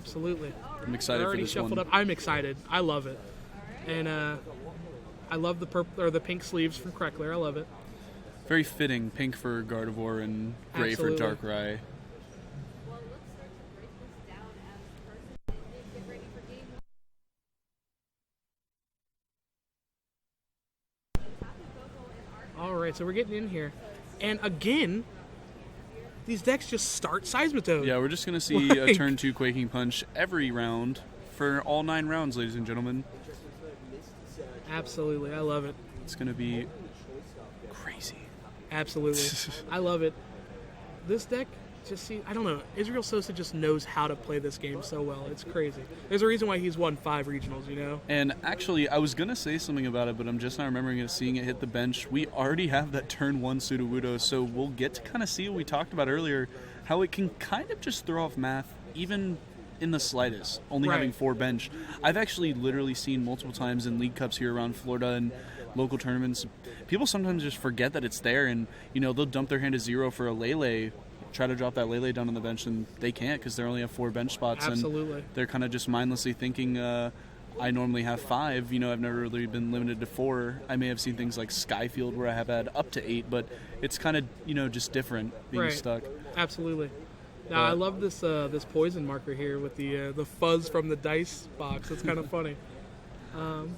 Absolutely. I'm excited for this one. Up. I'm excited. I love it. And I love the purple or the pink sleeves from Krekeler. I love it. Very fitting, pink for Gardevoir and gray for Darkrai. All right, so we're getting in here. And again, these decks just start Seismitoad. Yeah, we're just going to see a turn 2 Quaking Punch every round for all 9 rounds, ladies and gentlemen. Absolutely, I love it. It's going to be crazy. Absolutely. I love it. This deck, I don't know. Isreal Sosa just knows how to play this game so well. It's crazy. There's a reason why he's won 5 regionals, you know? And actually, I was going to say something about it, but I'm just not remembering it, seeing it hit the bench. We already have that turn 1 Sudowoodo, so we'll get to kind of see what we talked about earlier, how it can kind of just throw off math, even in the slightest, only having 4 bench. I've actually literally seen multiple times in League Cups here around Florida and local tournaments, people sometimes just forget that it's there, and they'll dump their hand to 0 for a Lele, try to drop that Lele down on the bench, and they can't because they only have 4 bench spots. Absolutely. And they're kind of just mindlessly thinking, I normally have 5, I've never really been limited to 4. I may have seen things like Skyfield where I have had up to 8, but it's kind of just different being stuck. Absolutely. Now I love this this poison marker here with the fuzz from the dice box. It's kind of funny.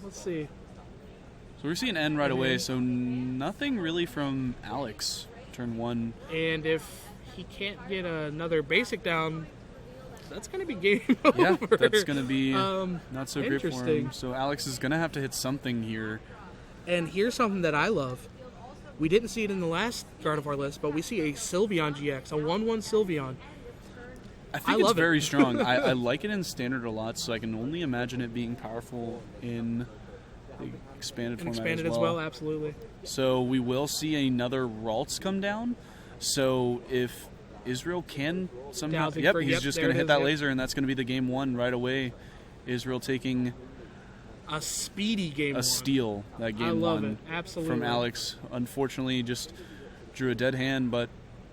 Let's see. So we're seeing N right away, so nothing really from Alex, turn 1. And if he can't get another basic down, that's going to be game over. Yeah, that's going to be not so great for him. So Alex is going to have to hit something here. And here's something that I love. We didn't see it in the last Gardevoir list, but we see a Sylveon GX, a 1-1 Sylveon. I think it's very strong. I like it in Standard a lot, so I can only imagine it being powerful in the expanded format as well. Absolutely. So we will see another Ralts come down. So if Isreal can somehow... he's just going to hit that laser, and that's going to be the game 1 right away. Isreal taking... a speedy game 1. A steal, that game 1. I love it. Absolutely. From Alex. Unfortunately, just drew a dead hand, but...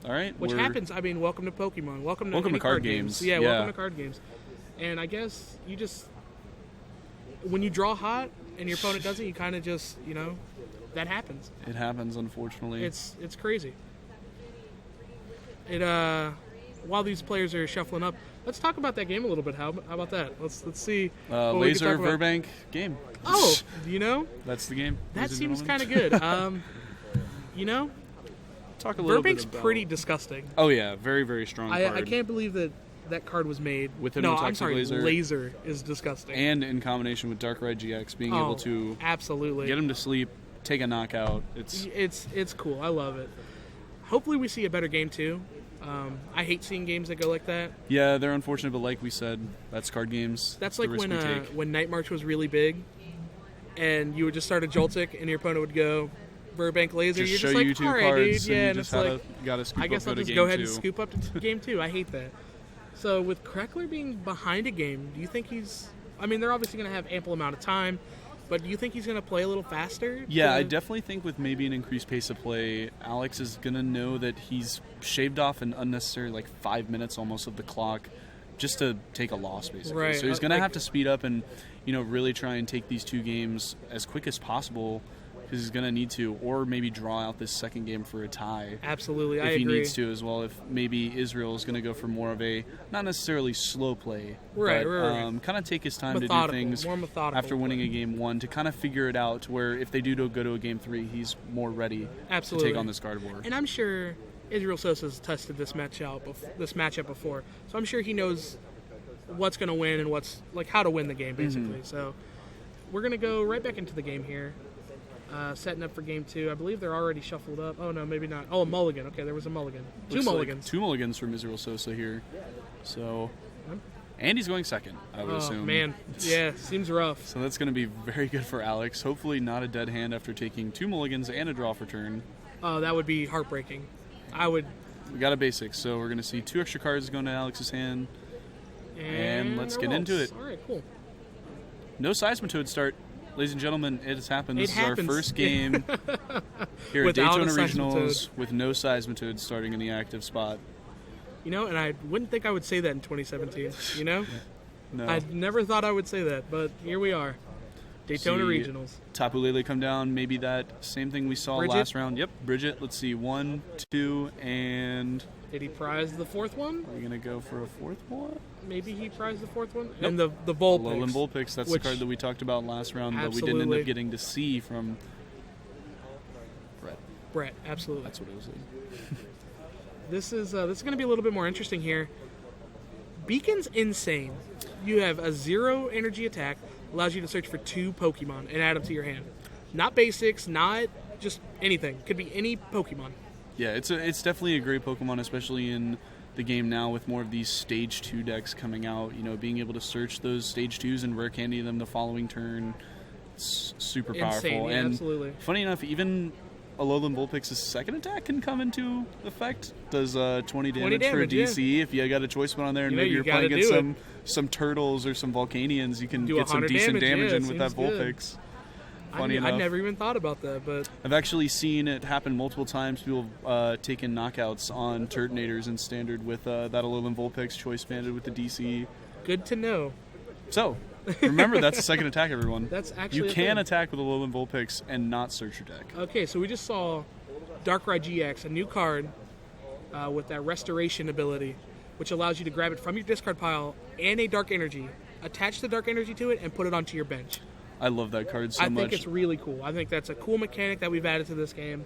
All right. Which happens. I mean, welcome to Pokemon. Welcome to card games. Yeah, welcome to card games. And I guess you just... when you draw hot and your opponent doesn't, you kind of just, that happens. It happens, unfortunately. It's crazy. While these players are shuffling up, let's talk about that game a little bit. How about that? Let's see. Laser Verbank game. Oh, that's the game. That seems kind of good. Talk a little Verbank's bit about... pretty disgusting. Oh yeah, very, very strong card. I can't believe that card was made. With a laser. Laser is disgusting. And in combination with Darkrai GX, being able to absolutely get him to sleep, take a knockout. It's cool. I love it. Hopefully we see a better game too. I hate seeing games that go like that. Yeah, they're unfortunate, but like we said, that's card games. That's like when Night March was really big, and you would just start a Joltik, and your opponent would go Verbank Laser. Just You're show just you like, 2 all right, cards, dude. Yeah, and you just gotta scoop I guess up I'll just go ahead and scoop up to game 2. I hate that. So with Krekeler being behind a game, do you think he's... I mean, they're obviously going to have ample amount of time, but do you think he's going to play a little faster? Yeah, I definitely think with maybe an increased pace of play, Alex is going to know that he's shaved off an unnecessary 5 minutes almost of the clock just to take a loss, basically. Right. So he's going to have to speed up and really try and take these 2 games as quick as possible, because he's going to need to, or maybe draw out this second game for a tie. Absolutely, I agree. If he needs to as well, if maybe Isreal is going to go for more of a, not necessarily slow play, right. kind of take his time methodical, to do things more methodical after winning a game 1 to kind of figure it out, to where if they do go to a game 3, he's more ready to take on this Gardevoir. And I'm sure Isreal Sosa's tested this matchup before, so I'm sure he knows what's going to win and what's how to win the game, basically. Mm-hmm. So we're going to go right back into the game here. Setting up for game 2. I believe they're already shuffled up. Oh, no, maybe not. Oh, a mulligan. Okay, there was a mulligan. Two mulligans. 2 mulligans from Isreal Sosa here. So, and he's going second, I would assume. Oh, man. Yeah, seems rough. So that's going to be very good for Alex. Hopefully not a dead hand after taking 2 mulligans and a draw for turn. Oh, that would be heartbreaking. We got a basic, so we're going to see 2 extra cards going to Alex's hand. And let's get into it. All right, cool. No Seismitoad start. Ladies and gentlemen, it has happened. This is our first game here at Daytona Regionals with no Seismitoad starting in the active spot. And I wouldn't think I would say that in 2017, No. I never thought I would say that, but here we are. Daytona See Regionals. Tapu Lele come down. Maybe that same thing we saw Bridget? last round. Yep, Bridget. Let's see. 1, 2, and Did he prize the fourth one? are we going to go for a fourth one? Maybe he prized the fourth one? Nope. And the Vulpix. Alolan Vulpix. That's the which- card that we talked about last round, but we didn't end Absolutely. up getting to see from Brett. Brett, absolutely. That's what it was. This is going to be a little bit more interesting here. Beacon's insane. You have a 0 energy attack, allows you to search for 2 Pokemon and add them to your hand. Not basics, not just anything. Could be any Pokemon. Yeah, it's definitely a great Pokemon, especially in the game now with more of these Stage 2 decks coming out. You know, being able to search those Stage 2s and rare candy them the following turn, it's super powerful. Insane, yeah, and absolutely. funny enough, even Alolan Vulpix's second attack can come into effect. Does 20 damage for a damage, yeah. DC. If you got a choice one on there and You know, maybe you you're playing gotta against do some turtles or some Volcanions, you can Do get some 100 decent damage, damage yeah, in with that seems good. Vulpix. Funny I enough. never even thought about that, but I've actually seen it happen multiple times. People have taken knockouts on Turtonators in Standard with that Alolan Vulpix choice banded with the DC. good to know. So, remember, that's a second attack, everyone. That's actually You a can thing. attack with Alolan Vulpix and not search your deck. Okay, so we just saw Darkrai GX, a new card with that Restoration ability, which allows you to grab it from your discard pile and a Dark Energy, attach the Dark Energy to it, and put it onto your bench. I love that card so I much. think it's really cool. I think that's a cool mechanic that we've added to this game.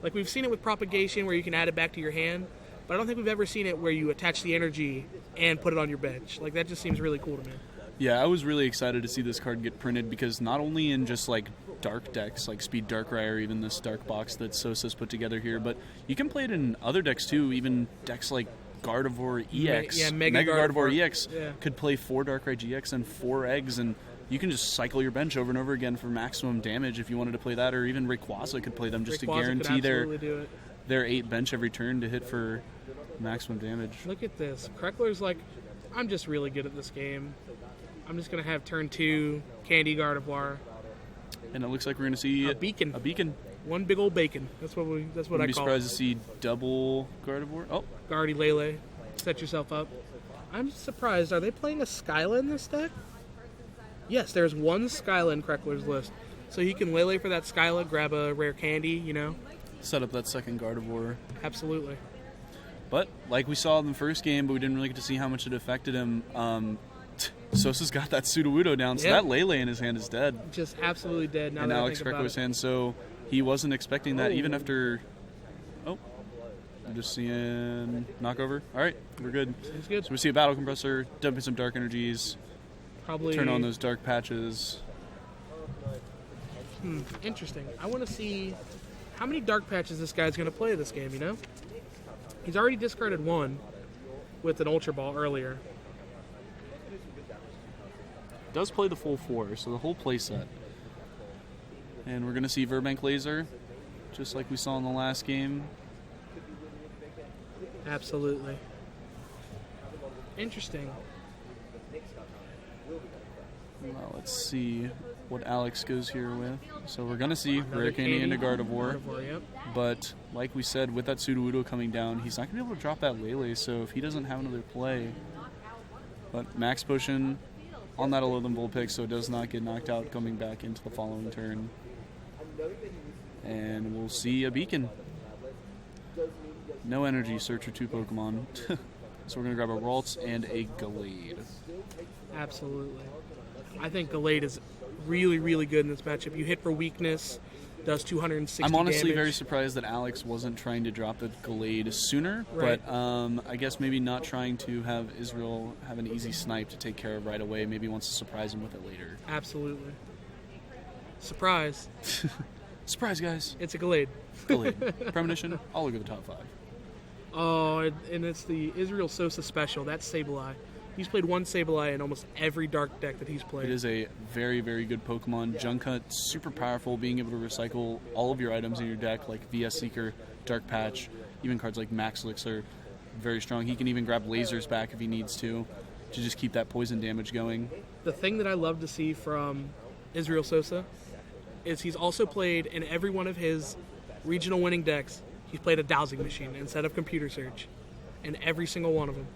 Like, we've seen it with Propagation where you can add it back to your hand, but I don't think we've ever seen it where you attach the energy and put it on your bench. Like, that just seems really cool to me. Yeah, I was really excited to see this card get printed because not only in just like dark decks like Speed Darkrai or even this dark box that Sosa's put together here, but you can play it in other decks too, even decks like Gardevoir EX. Yeah, Mega Gardevoir Gardevoir. EX Yeah. could play 4 Darkrai GX and 4 eggs, and you can just cycle your bench over and over again for maximum damage if you wanted to play that, or even Rayquaza could play them just Rayquaza to could guarantee absolutely do it. their 8 bench every turn to hit for maximum damage. Look at this. Krekeler's like, I'm just really good at this game. I'm just going to have turn 2, Candy Gardevoir, And it looks like we're going to see a Beacon. A beacon. One big old bacon. That's what Wouldn't I be call surprised it. to see double Gardevoir. Oh, Guardy Lele. Set yourself up. I'm surprised. Are they playing a Skyla in this deck? Yes, there's one Skyla in Krekeler's list. So he can Lele for that Skyla, grab a rare candy, you know? set up that second Gardevoir. Absolutely. But like we saw in the first game, but we didn't really get to see how much it affected him. Sosa's got that Sudowoodo down, so Yep. that Lele in his hand is dead. Just absolutely dead now And that Alex I think about Greco's it. hand, so he wasn't expecting that even Oh. after. Oh, I'm just seeing knockover. All right, we're good. Seems good. So we see a battle compressor, dumping some dark energies, Probably turn on those dark patches. Interesting. I want to see how many dark patches this guy's going to play this game, you know? He's already discarded one with an Ultra Ball earlier. Does play the full 4, so the whole play set. And we're going to see Verbank Laser, just like we saw in the last game. Absolutely. Interesting. Well, let's see what Alex goes here with. So we're going to see Another Rare Candy and a Candy. Gardevoir. Yep. But like we said, with that Sudowoodo coming down, he's not going to be able to drop that Lele, so if he doesn't have another play. But Max Potion on that Alolan Vulpix, so it does not get knocked out coming back into the following turn. And we'll see a Beacon. No energy, search for 2 Pokemon. So we're going to grab a Ralts and a Gallade. Absolutely. I think Gallade is really, really good in this matchup. You hit for weakness, does 260 I'm honestly damage. very surprised that Alex wasn't trying to drop the Gallade sooner, Right. but I guess maybe not trying to have Isreal have an easy snipe to take care of right away. Maybe wants to surprise him with it later. Absolutely. Surprise. Surprise, guys. It's a Gallade. Gallade. Premonition, I'll look at the top 5. Oh, and it's the Isreal Sosa special. That's Sableye. He's played one Sableye in almost every dark deck that he's played. It is a very, very good Pokemon. Juncut, super powerful, being able to recycle all of your items in your deck, like VS Seeker, Dark Patch, even cards like Max Elixir, very strong. He can even grab lasers back if he needs to just keep that poison damage going. The thing that I love to see from Isreal Sosa is he's also played in every one of his regional winning decks. He's played a dowsing machine instead of computer search in every single one of them.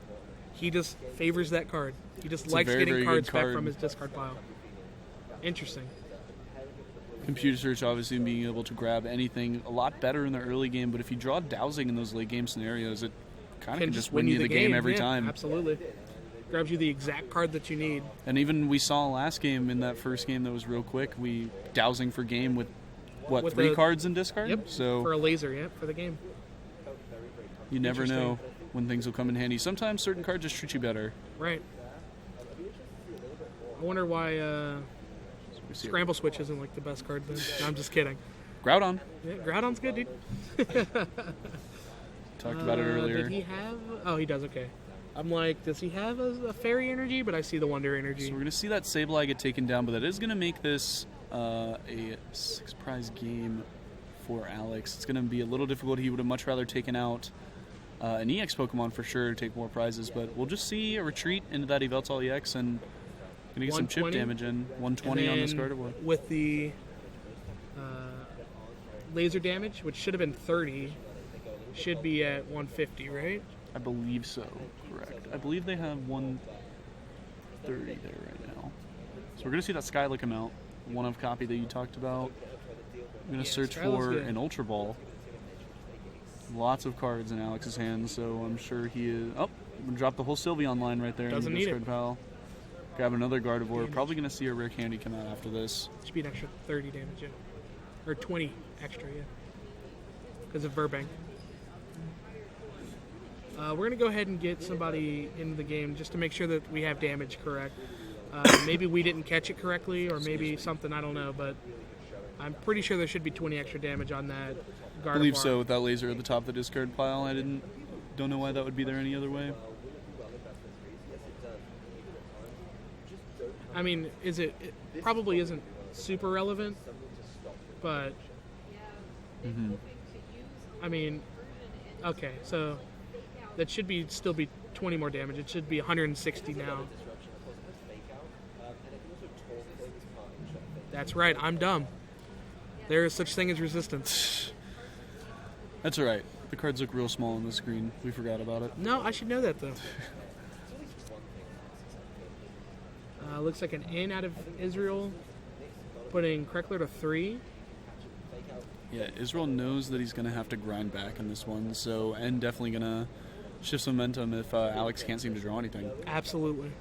he just favors that card. He just It's a likes very, getting very cards good back card. from his discard pile. Interesting. Computer search, obviously, being able to grab anything a lot better in the early game, but if you draw dowsing in those late game scenarios, it kind of can just win you the game every time. Absolutely. Grabs you the exact card that you need. And even we saw last game, in that first game that was real quick, we dowsing for game with, what, 3 cards in discard? Yep, So for a laser, yep, for the game. you never know when things will come in handy. Sometimes certain cards just treat you better. Right. I wonder why Scramble Switch isn't like the best card then. No, I'm just kidding. Groudon. Yeah, Groudon's good, dude. Talked about it earlier. Did he have... Oh, he does, okay. I'm like, does he have a fairy energy? But I see the wonder energy. So we're going to see that Sableye get taken down, but that is going to make this a 6-prize game for Alex. It's going to be a little difficult. He would have much rather taken out an EX Pokemon for sure to take more prizes, but we'll just see a retreat into that Yveltal EX and going to get some chip damage in. 120 on this Gardevoir. With the laser damage, which should have been 30, should be at 150, right? I believe so, correct. I believe they have 130 there right now. So we're going to see that Skyla come out, one of copy that you talked about. I'm going to search for an Ultra Ball. Lots of cards in Alex's hands, so I'm sure he is... Oh, I'm going to drop the whole Sylveon line right there. Doesn't in the need discard it. pile. Grab another Gardevoir. Probably going to see a rare candy come out after this. Should be an extra 30 damage, yeah. Or 20 extra, yeah. Because of Burbank. We're going to go ahead and get somebody into the game just to make sure that we have damage correct. Maybe we didn't catch it correctly, or maybe something, I don't know, but I'm pretty sure there should be 20 extra damage on that Gardevoir. I believe so, with that laser at the top of the discard pile. I don't know why that would be there any other way. I mean, it probably isn't super relevant, but I mean, okay, so that should still be 20 more damage. It should be 160 now. That's right, I'm dumb. There is such thing as resistance. That's all right. The cards look real small on the screen. We forgot about it. No, I should know that though. Looks like an in out of Isreal, putting Krekeler to 3. Yeah, Isreal knows that he's going to have to grind back in this one, so and definitely going to shift some momentum if Alex can't seem to draw anything. Absolutely.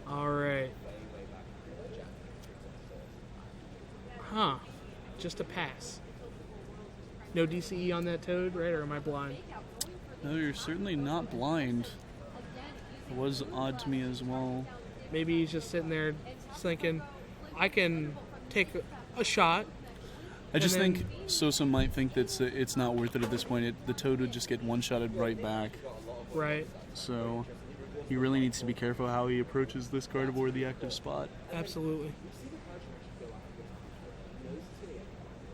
All right. Huh. Just a pass. No DCE on that Toad, right? Or am I blind? No, you're certainly not blind. It was odd to me as well. Maybe he's just sitting there thinking, I can take a shot. I just think Sosa might think that it's not worth it at this point. The Toad would just get one-shotted right back. Right. So he really needs to be careful how he approaches this Gardevoir, the active spot. Absolutely.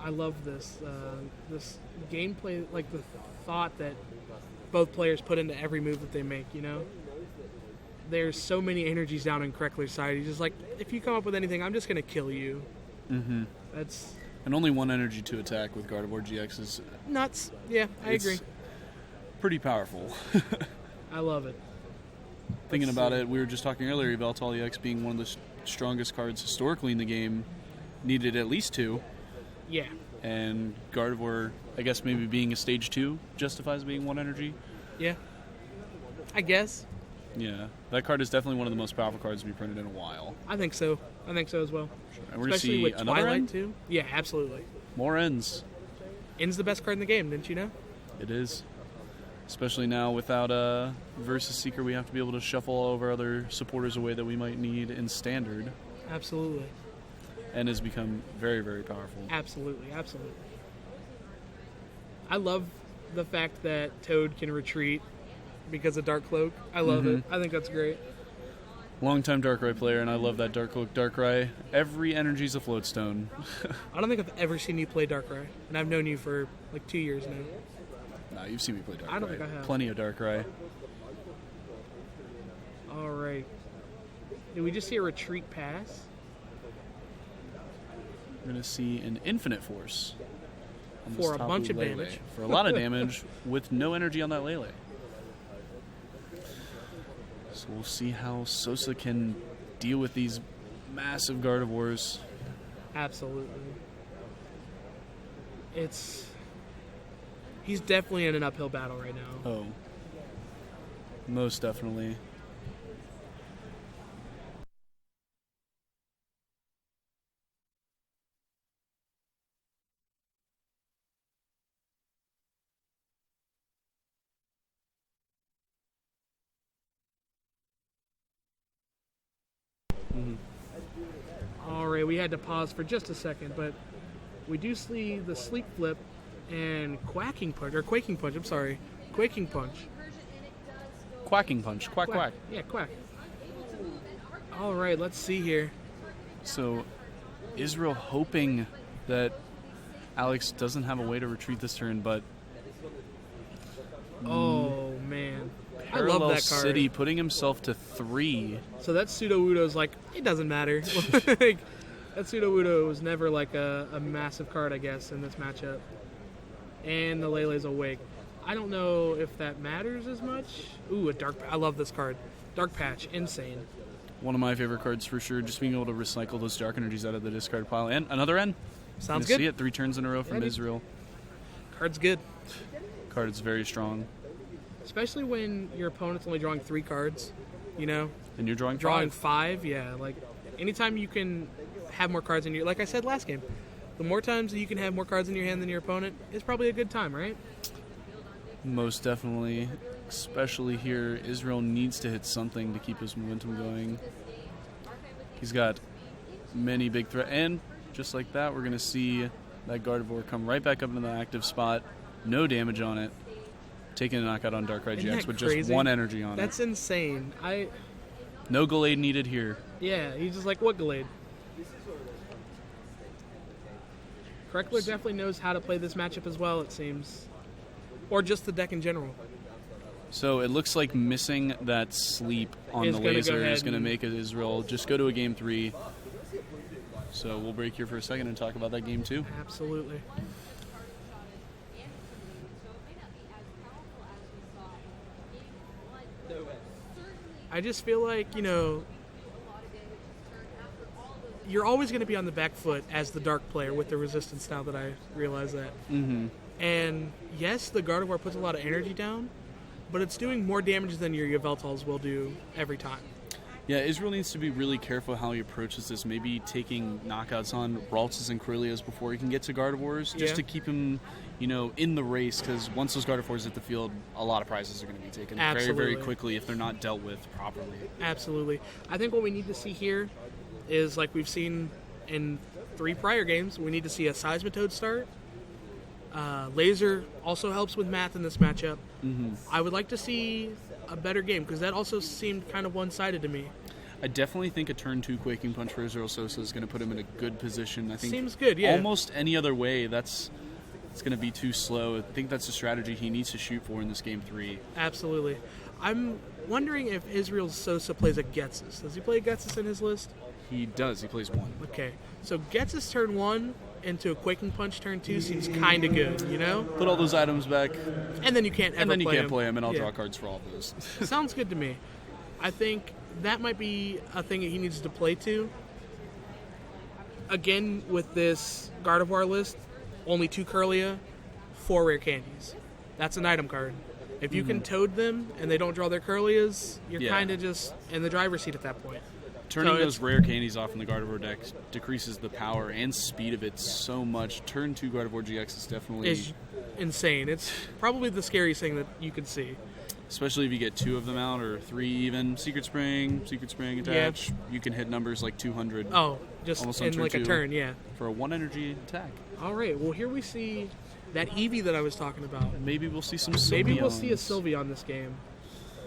I love this this gameplay, like the thought that both players put into every move that they make, you know? There's so many energies down in Krekeler's side. He's just like, if you come up with anything, I'm just going to kill you. Mm-hmm. That's... And only one energy to attack with Gardevoir GX is... nuts. Yeah, I agree. Pretty powerful. I love it. Thinking about it, we were just talking earlier, Yveltal EX being one of the strongest cards historically in the game, needed at least 2. Yeah. And Gardevoir, I guess maybe being a stage 2 justifies being 1 energy. Yeah. I guess. Yeah. That card is definitely one of the most powerful cards to be printed in a while. I think so. I think so as well. And we're going to Especially see with another Twilight, end? too. Yeah, absolutely. More ends. End's the best card in the game, didn't you know? It is. Especially now without a Versus Seeker, we have to be able to shuffle all of our other supporters away that we might need in Standard. Absolutely. And has become very, very powerful. Absolutely, absolutely. I love the fact that Toad can retreat because of Dark Cloak. I love it. I think that's great. Longtime Darkrai player, and I love that Dark Cloak Darkrai. Every energy's a floatstone. I don't think I've ever seen you play Darkrai, and I've known you for like 2 years now. No, you've seen me play Darkrai. I don't think I have. Plenty of Darkrai. All right. Did we just see a retreat pass? We're going to see an Infinite Force. On this For a Tapu bunch of Lele. damage. For a lot of damage with no energy on that Lele. So we'll see how Sosa can deal with these massive Gardevoirs. Absolutely. He's definitely in an uphill battle right now. Oh. Most definitely. All right, we had to pause for just a second, but we do see the Sleep Flip and Quaking Punch. Quaking Punch. Quacking Punch. Quack, quack. Yeah, quack. All right, let's see here. So, Isreal hoping that Alex doesn't have a way to retreat this turn, but Oh, man. I Parallel love that card. City putting himself to 3. So that Sudowoodo's like, it doesn't matter. Like, that Sudowoodo was never like a massive card, I guess, in this matchup. And the Lele's awake. I don't know if that matters as much. Ooh, I love this card. Dark Patch, insane. One of my favorite cards for sure, just being able to recycle those dark energies out of the discard pile. And another N. Sounds You good. see it 3 turns in a row from Isreal. Card's good. Card is very strong. Especially when your opponent's only drawing 3 cards, you know? And you're drawing 5, yeah. Like, anytime you can have more cards in your... Like I said last game, the more times that you can have more cards in your hand than your opponent is probably a good time, right? Most definitely. Especially here, Isreal needs to hit something to keep his momentum going. He's got many big threats. And just like that, we're going to see that Gardevoir come right back up into the active spot. No damage on it. Taking a knockout on Darkrai Isn't GX that with crazy? just 1 energy on That's it. insane. No Gallade needed here. Yeah, he's just like, what Gallade? Krekeler definitely knows how to play this matchup as well, it seems. Or just the deck in general. So it looks like missing that sleep on the laser is going to make it Isreal just go to a game 3. So we'll break here for a second and talk about that game 2. Absolutely. I just feel like, you're always going to be on the back foot as the dark player with the resistance style that I realize that. Mm-hmm. And yes, the Gardevoir puts a lot of energy down, but it's doing more damage than your Yveltals will do every time. Yeah, Isreal needs to be really careful how he approaches this. Maybe taking knockouts on Ralts and Corellias before he can get to Gardevoirs, just to keep him, in the race. Because once those Gardevoirs hit the field, a lot of prizes are going to be taken very, very quickly if they're not dealt with properly. Absolutely. I think what we need to see here is, like we've seen in 3 prior games, we need to see a Seismitoad start. Laser also helps with math in this matchup. Mm-hmm. I would like to see a better game, because that also seemed kind of one-sided to me. I definitely think a turn 2 Quaking Punch for Isreal Sosa is going to put him in a good position. I think seems good, yeah. Almost any other way, it's going to be too slow. I think that's the strategy he needs to shoot for in this game 3. Absolutely. I'm wondering if Isreal Sosa plays a Getsus. Does he play a Getsus in his list? He does. He plays 1. Okay. So Getsus turn 1 into a Quaking Punch turn 2 seems kind of good, Put all those items back. And then you can't ever play him, and I'll draw cards for all of those. Sounds good to me. I think that might be a thing that he needs to play to. Again, with this Gardevoir list, only 2 Kirlia, 4 rare candies. That's an item card. If you can toad them and they don't draw their Kirlias, you're kind of just in the driver's seat at that point. Turning those rare candies off in the Gardevoir deck decreases the power and speed of it so much. Turn 2 Gardevoir GX is definitely insane. It's probably the scariest thing that you could see. Especially if you get 2 of them out, or 3 even. Secret Spring attach. Yeah. You can hit numbers like 200. Oh, just in like a turn, yeah. For a 1 energy attack. All right, well, here we see that Eevee that I was talking about. Maybe we'll see some Sylveons. Maybe we'll see a Sylveon this game.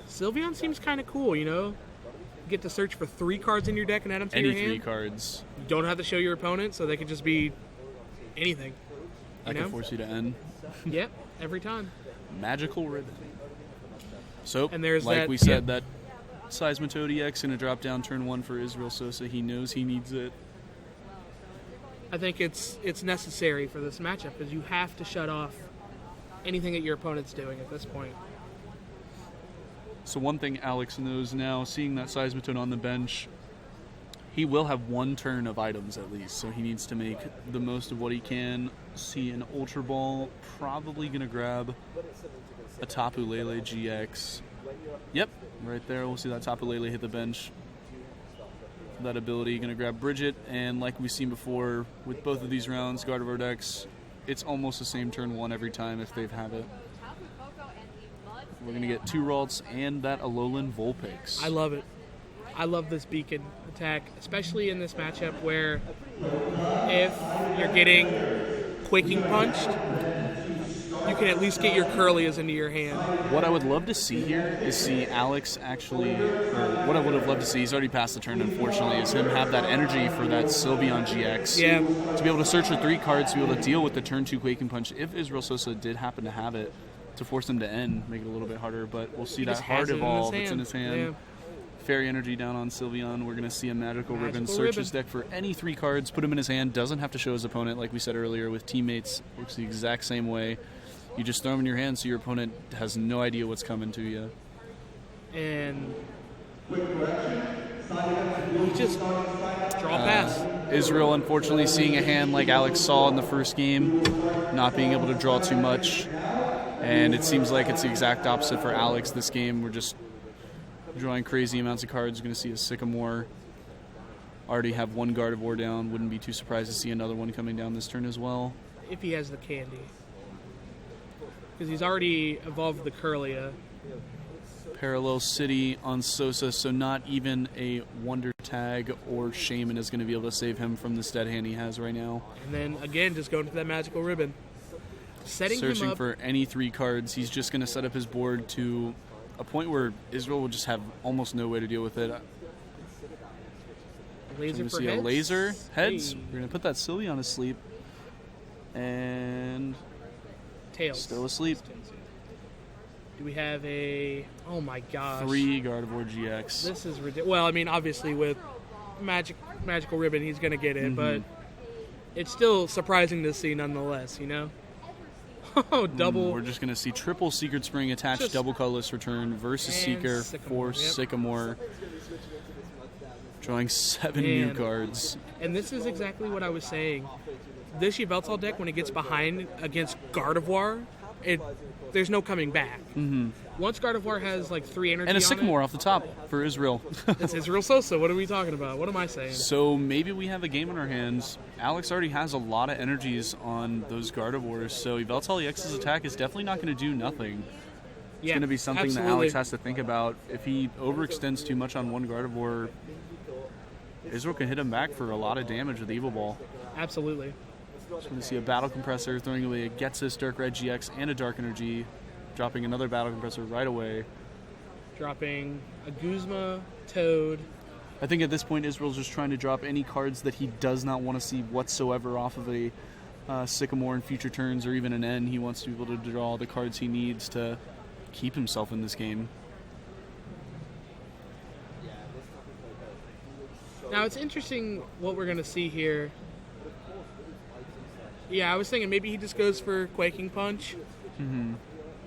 Sylveon seems kind of cool, Get to search for 3 cards in your deck and add them to your hand. Any 3 cards. You don't have to show your opponent, so they could just be anything. I can force you to end. Yep, every time. Magical Ribbon. So, and there's like we said, that Seismitoad EX going to drop down turn 1 for Isreal Sosa. He knows he needs it. I think it's necessary for this matchup because you have to shut off anything that your opponent's doing at this point. So one thing Alex knows now, seeing that Seismitoad on the bench, he will have one turn of items at least, so he needs to make the most of what he can. See an Ultra Ball, probably going to grab a Tapu Lele GX. Yep, right there, we'll see that Tapu Lele hit the bench. That ability, going to grab Bridget, and like we've seen before with both of these rounds, Gardevoir decks, it's almost the same turn one every time if they have it. We're going to get 2 Ralts and that Alolan Vulpix. I love it. I love this beacon attack, especially in this matchup where if you're getting Quaking Punched, you can at least get your Curlias into your hand. What I would love to see here is see Alex actually, or what I would have loved to see, he's already passed the turn unfortunately, is him have that energy for that Sylveon GX. Yeah. To be able to search for 3 cards, to be able to deal with the turn 2 Quaking Punch, if Isreal Sosa did happen to have it, to force him to end, make it a little bit harder, but we'll see that hard evolve that's in his hand. Yeah. Fairy energy down on Sylveon. We're going to see a Magical Ribbon. Search his deck for any 3 cards, put him in his hand, doesn't have to show his opponent like we said earlier with teammates. Works the exact same way. You just throw them in your hand so your opponent has no idea what's coming to you. And you just draw pass. Isreal unfortunately seeing a hand like Alex saw in the first game, not being able to draw too much. And it seems like it's the exact opposite for Alex this game. We're just drawing crazy amounts of cards. You're going to see a Sycamore. Already have 1 Gardevoir down. Wouldn't be too surprised to see another one coming down this turn as well. If he has the candy. Because he's already evolved the Curlia. Parallel City on Sosa, so not even a Wonder Tag or Shaman is going to be able to save him from this dead hand he has right now. And then, again, just going to that Magical Ribbon. Searching for any 3 cards. He's just going to set up his board to a point where Isreal will just have almost no way to deal with it. Laser for see heads. A laser. Heads. Hey. We're going to put that Sylveon asleep. And Tails. Still asleep. Do we have a... Oh, my gosh. 3 Gardevoir GX. This is ridiculous. Well, I mean, obviously with Magical Ribbon, he's going to get it, but it's still surprising to see nonetheless, you know? Oh, double. We're just going to see triple Secret Spring attached, double colorless return versus Seeker for Sycamore. Drawing 7 new cards. And this is exactly what I was saying. This Yveltal deck, when it gets behind against Gardevoir, there's no coming back. Once Gardevoir has like 3 energy and a Sycamore on off the top for Isreal. It's Isreal Sosa. What are we talking about? What am I saying? So maybe we have a game in our hands. Alex already has a lot of energies on those Gardevoirs, so Yveltal EX's attack is definitely not going to do nothing. It's going to be something that Alex has to think about. If he overextends too much on one Gardevoir, Isreal can hit him back for a lot of damage with Evil Ball. Absolutely. Just going to see a Battle Compressor throwing away a Getsis Dark Red GX and a Dark Energy, dropping another Battle Compressor right away. Dropping a Guzma, Toad. I think at this point Isreal's just trying to drop any cards that he does not want to see whatsoever off of a Sycamore in future turns or even an N. He wants to be able to draw the cards he needs to keep himself in this game. Now it's interesting what we're going to see here. Yeah, I was thinking maybe he just goes for Quaking Punch.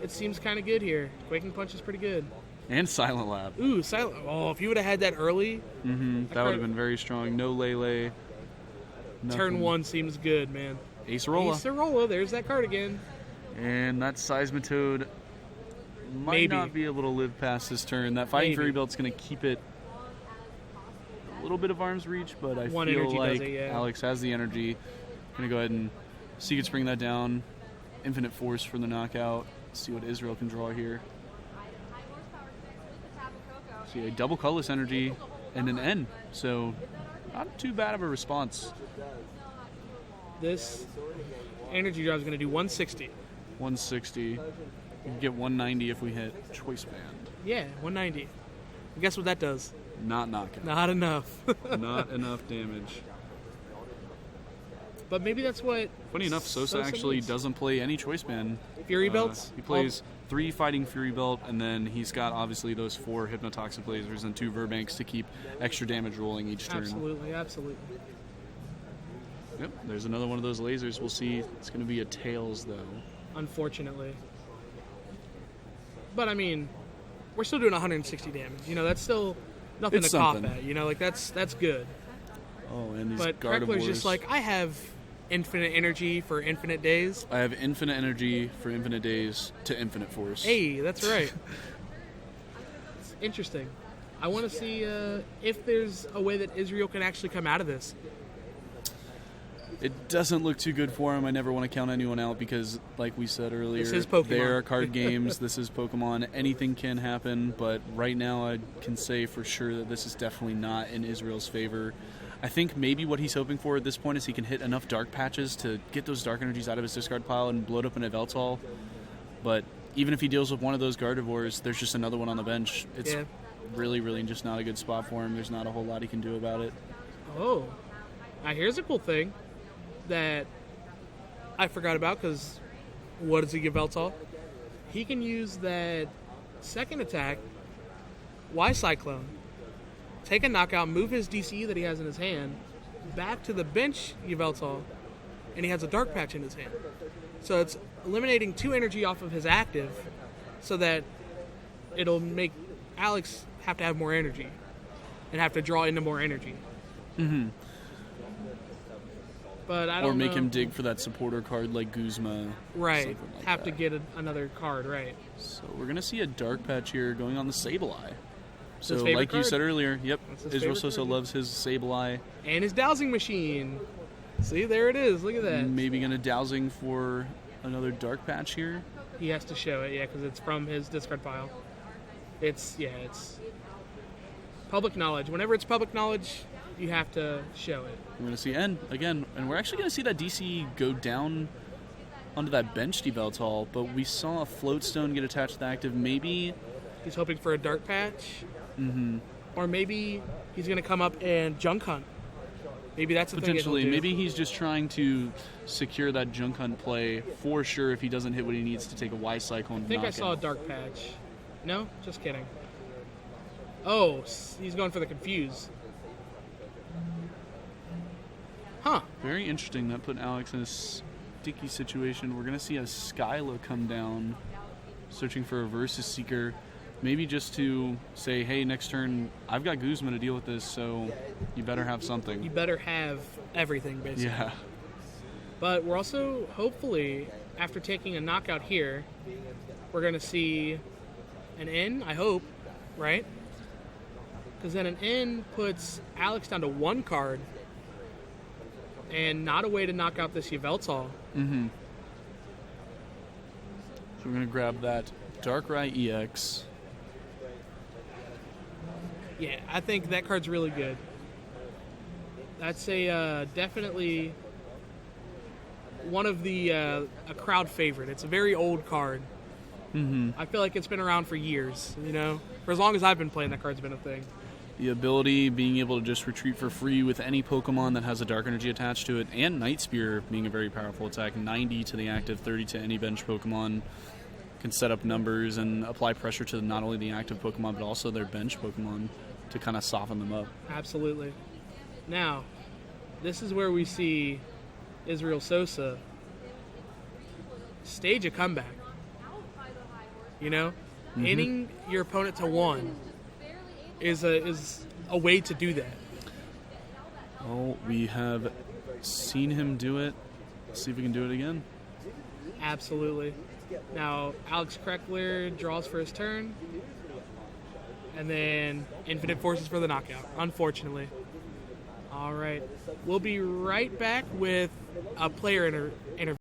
It seems kind of good here. Quaking Punch is pretty good. And Silent Lab. Ooh, Silent. Oh, if you would have had that early. That would have been very strong. No Lele. Turn 1 seems good, man. Acerola. Acerola, there's that card again. And that Seismitoad might not be able to live past this turn. That Fighting Fury Belt's going to keep it a little bit of arm's reach, but I feel like Alex has the energy. Going to go ahead and Secret Spring that down. Infinite Force for the knockout. See what Isreal can draw here. See a double colorless energy and an N. So not too bad of a response. This energy drive is going to do 160. 160. We can get 190 if we hit Choice Band. Yeah, 190. And guess what that does? Not knockout. Not enough. Not enough damage. But maybe that's what... Funny enough, Sosa actually needs. Doesn't play any Choice Band. Fury Belts? He plays 3 Fighting Fury Belt, and then he's got obviously those 4 Hypnotoxic Lasers and 2 Verbanks to keep extra damage rolling each turn. Absolutely, absolutely. Yep, there's another one of those lasers. We'll see. It's going to be a Tails, though. Unfortunately. But, I mean, we're still doing 160 damage. You know, that's still nothing It's to cough something. at. You know, like, that's good. Oh, and these But Gardevoirs. Krekeler's just like, I have infinite energy for infinite days. I have infinite energy for infinite days to infinite force. Hey, that's right. It's interesting. I want to see if there's a way that Isreal can actually come out of this. It doesn't look too good for him. I never want to count anyone out because, like we said earlier, This is Pokemon. there are card games. This is Pokemon. Anything can happen, but right now I can say for sure that this is definitely not in Israel's favor. I think maybe what he's hoping for at this point is he can hit enough dark patches to get those dark energies out of his discard pile and blow it up in a Veltal. But even if he deals with one of those Gardevoirs, there's just another one on the bench. It's really, really just not a good spot for him. There's not a whole lot he can do about it. Oh. Now, here's a cool thing that I forgot about because what does he give Veltal? He can use that second attack, Y-Cyclone, take a knockout, move his DCE that he has in his hand back to the bench Yveltal, and he has a Dark Patch in his hand. So it's eliminating 2 energy off of his active so that it'll make Alex have to have more energy and have to draw into more energy. Mm-hmm. But I don't Or make know. him dig for that supporter card like Guzma. Right. something like Have to that. get another card, right. So we're going to see a Dark Patch here going on the Sableye. So His favorite like you card. said earlier, yep, That's his Israel favorite Sosa card. loves his Sableye. And his dowsing machine. See, there it is. Look at that. Maybe going to dowsing for another Dark Patch here. He has to show it, yeah, because it's from his discard pile. It's public knowledge. Whenever it's public knowledge, you have to show it. We're going to see N again, and we're actually going to see that DC go down onto that bench Veltal, but we saw a Floatstone get attached to the active. Maybe He's hoping for a Dark Patch. Mm-hmm. Or maybe he's going to come up and Junk Hunt. Maybe that's the potentially, thing. maybe he's just trying to secure that Junk Hunt play for sure if he doesn't hit what he needs to take a Y-Cyclone. I think I saw a Dark Patch. No? Just kidding. Oh, he's going for the Confuse. Huh. Very interesting. That put Alex in a sticky situation. We're going to see a Skyla come down, searching for a Versus Seeker. Maybe just to say, hey, next turn, I've got Guzman to deal with this, so you better have something. You better have everything, basically. Yeah. But we're also, hopefully, after taking a knockout here, we're going to see an N, I hope, right? Because then an N puts Alex down to 1 card and not a way to knock out this Yveltal. Mm-hmm. So we're going to grab that Darkrai EX. Yeah, I think that card's really good. That's a definitely one of the a crowd favorite. It's a very old card. Mm-hmm. I feel like it's been around for years, you know? For as long as I've been playing, that card's been a thing. The ability, being able to just retreat for free with any Pokemon that has a Dark Energy attached to it, and Night Spear being a very powerful attack. 90 to the active, 30 to any bench Pokemon. Can set up numbers and apply pressure to not only the active Pokemon, but also their bench Pokemon to kind of soften them up. Absolutely. Now, this is where we see Isreal Sosa stage a comeback. You know? Mm-hmm. Hitting your opponent to 1 is a way to do that. Well, we have seen him do it. Let's see if we can do it again. Absolutely. Now, Alex Krekeler draws for his turn. And then Infinite Forces for the knockout, unfortunately. All right. We'll be right back with a player interview.